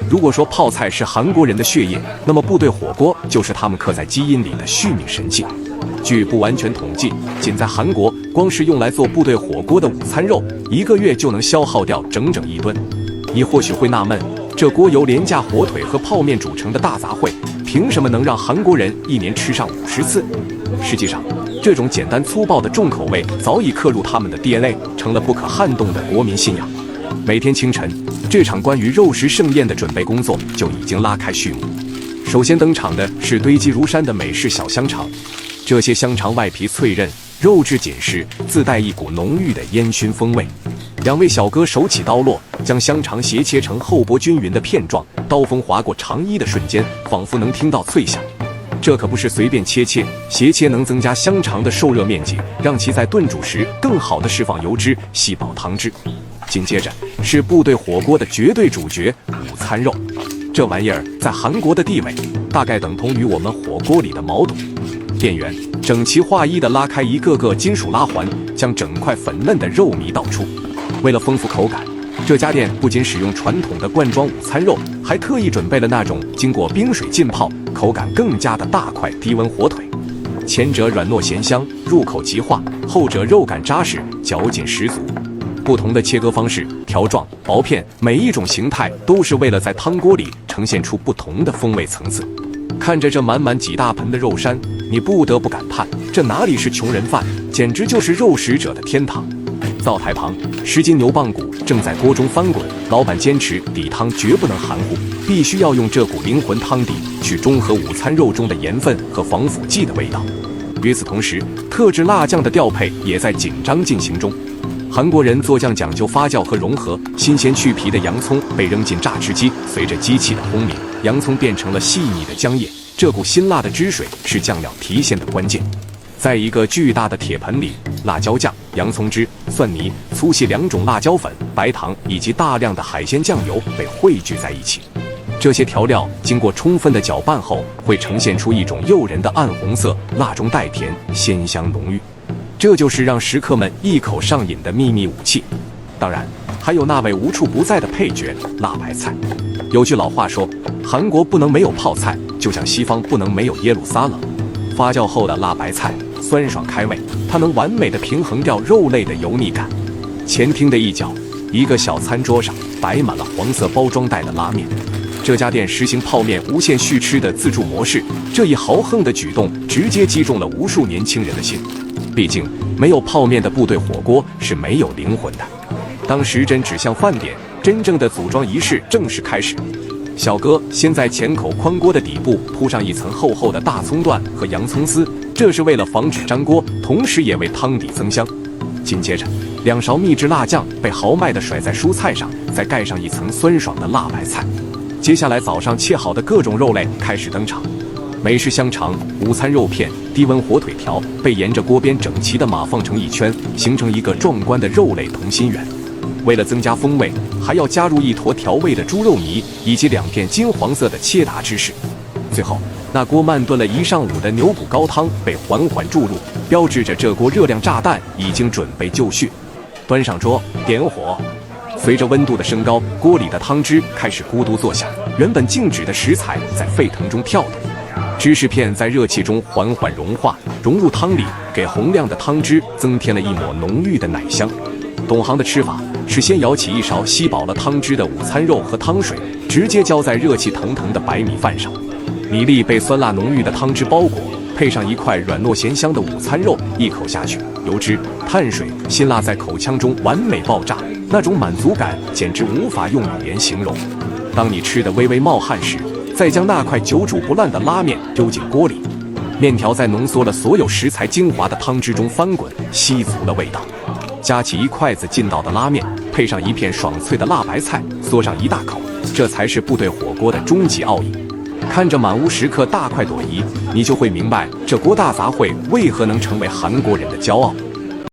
如果说泡菜是韩国人的血液，那么部队火锅就是他们刻在基因里的续命神器。据不完全统计，仅在韩国，光是用来做部队火锅的午餐肉，1个月就能消耗掉整整1吨。你或许会纳闷，这锅由廉价火腿和泡面组成的大杂烩，凭什么能让韩国人1年吃上50次？实际上，这种简单粗暴的重口味早已刻入他们的 DNA， 成了不可撼动的国民信仰。每天清晨，这场关于肉食盛宴的准备工作就已经拉开序幕。首先登场的是堆积如山的美式小香肠，这些香肠外皮脆韧，肉质紧实，自带一股浓郁的烟熏风味。2位小哥手起刀落，将香肠斜切成厚薄均匀的片状，刀锋划过肠衣的瞬间，仿佛能听到脆响。这可不是随便切，斜切能增加香肠的受热面积，让其在炖煮时更好地释放油脂，吸饱汤汁。紧接着是部队火锅的绝对主角午餐肉，这玩意儿在韩国的地位大概等同于我们火锅里的毛肚。店员整齐划一地拉开一个个金属拉环，将整块粉嫩的肉糜倒出。为了丰富口感，这家店不仅使用传统的罐装午餐肉，还特意准备了那种经过冰水浸泡、口感更佳的大块低温火腿。前者软糯咸香，入口即化；后者肉感扎实，嚼劲十足。不同的切割方式、条状、薄片，每一种形态都是为了在汤锅里呈现出不同的风味层次。看着这满满几大盆的肉山，你不得不感叹，这哪里是穷人饭，简直就是肉食者的天堂。灶台旁，10斤牛棒骨正在锅中翻滚，老板坚持底汤绝不能含糊，必须要用这股灵魂汤底去中和午餐肉中的盐分和防腐剂的味道。与此同时，特制辣酱的调配也在紧张进行中。韩国人做酱讲究发酵和融合，新鲜去皮的洋葱被扔进榨汁机，随着机器的轰鸣，洋葱变成了细腻的浆液。这股辛辣的汁水是酱料提鲜的关键。在一个巨大的铁盆里，辣椒酱、洋葱汁、蒜泥、粗细2种辣椒粉、白糖以及大量的海鲜酱油被汇聚在一起。这些调料经过充分的搅拌后，会呈现出一种诱人的暗红色，辣中带甜，鲜香浓郁。这就是让食客们一口上瘾的秘密武器。当然，还有那位无处不在的配角——辣白菜。有句老话说，韩国不能没有泡菜，就像西方不能没有耶路撒冷。发酵后的辣白菜酸爽开胃，它能完美的平衡掉肉类的油腻感。前厅的一角，一个小餐桌上摆满了黄色包装袋的拉面。这家店实行泡面无限续吃的自助模式，这一豪横的举动直接击中了无数年轻人的心。毕竟，没有泡面的部队火锅是没有灵魂的。当时针指向饭点，真正的组装仪式正式开始。小哥先在前口宽锅的底部铺上一层厚厚的大葱段和洋葱丝，这是为了防止粘锅，同时也为汤底增香。紧接着，2勺秘制辣酱被豪迈地甩在蔬菜上，再盖上一层酸爽的辣白菜。接下来，早上切好的各种肉类开始登场。美式香肠、午餐肉片、低温火腿条被沿着锅边整齐地码放成一圈，形成一个壮观的肉类同心圆。为了增加风味，还要加入一坨调味的猪肉泥以及2片金黄色的切达芝士。最后，那锅慢炖了1上午的牛骨高汤被缓缓注入，标志着这锅热量炸弹已经准备就绪。端上桌，点火。随着温度的升高，锅里的汤汁开始咕嘟作响，原本静止的食材在沸腾中跳动。芝士片在热气中缓缓融化，融入汤里，给洪亮的汤汁增添了一抹浓郁的奶香。懂行的吃法是先舀起1勺吸饱了汤汁的午餐肉和汤水，直接浇在热气腾腾的白米饭上。米粒被酸辣浓郁的汤汁包裹，配上一块软糯咸香的午餐肉，一口下去，油脂、碳水、辛辣在口腔中完美爆炸，那种满足感简直无法用语言形容。当你吃得微微冒汗时，再将那块久煮不烂的拉面丢进锅里，面条在浓缩了所有食材精华的汤汁中翻滚，吸足了味道。夹起1筷子劲道的拉面，配上1片爽脆的辣白菜，嗦上1大口，这才是部队火锅的终极奥义。看着满屋食客大快朵颐，你就会明白这锅大杂烩为何能成为韩国人的骄傲。